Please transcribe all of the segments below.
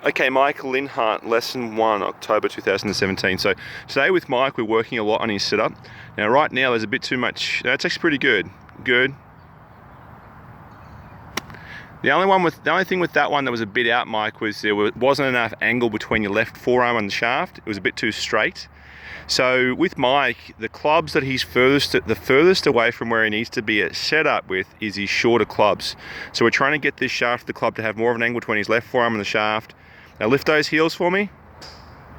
Okay, Mike, Lenhart, lesson 1, October 2017. So today with Mike, we're working a lot on his sit-up. Now right now there's a bit too much, that's actually pretty good. Good. The only thing with that one that was a bit out, Mike, was there wasn't enough angle between your left forearm and the shaft. It was a bit too straight. So with Mike, the clubs that he's the furthest away from where he needs to be set up with is his shorter clubs. So we're trying to get this shaft of the club to have more of an angle between his left forearm and the shaft. Now lift those heels for me.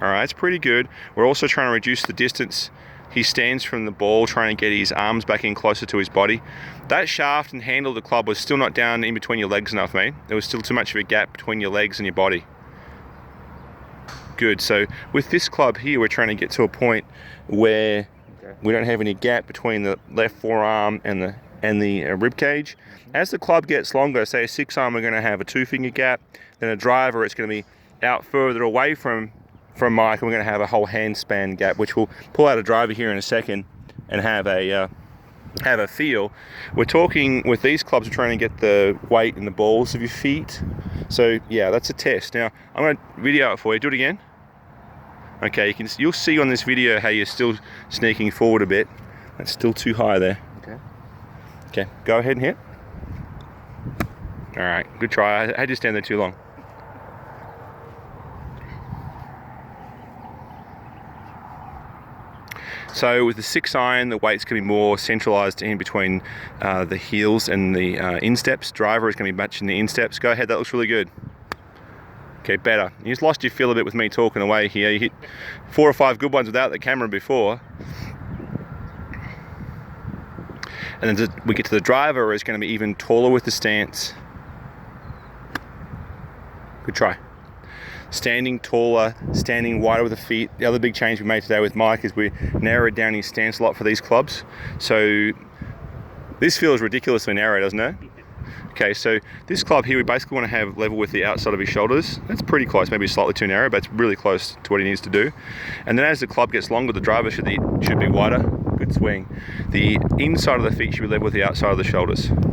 All right, it's pretty good. We're also trying to reduce the distance he stands from the ball, trying to get his arms back in closer to his body. That shaft and handle of the club was still not down in between your legs enough, mate. There was still too much of a gap between your legs and your body. Good, so with this club here, we're trying to get to a point where we don't have any gap between the left forearm and the rib cage. As the club gets longer, say a 6-arm, we're going to have a 2-finger gap. Then a driver, it's going to be out further away from Mike, and we're going to have a whole hand span gap, which we'll pull out a driver here in a second and have a feel. We're talking with these clubs, we're trying to get the weight in the balls of your feet. So yeah, that's a test. Now I'm going to video it for you. Do it again. Okay, you'll see on this video how you're still sneaking forward a bit. That's still too high there. Okay, go ahead and hit. All right, good try. I had you stand there too long. So with the 6-iron, the weight's going to be more centralized in between the heels and the insteps. Driver is going to be matching the insteps. Go ahead, that looks really good. Okay, better. You just lost your feel a bit with me talking away here. You hit 4 or 5 good ones without the camera before. And then we get to the driver, is going to be even taller with the stance. Good try. Standing taller, standing wider with the feet. The other big change we made today with Mike is we narrowed down his stance a lot for these clubs. So this feels ridiculously narrow, doesn't it? Okay, so this club here, we basically want to have level with the outside of his shoulders. That's pretty close, maybe slightly too narrow, but it's really close to what he needs to do. And then as the club gets longer, the driver should be wider. Good swing. The inside of the feet should be level with the outside of the shoulders.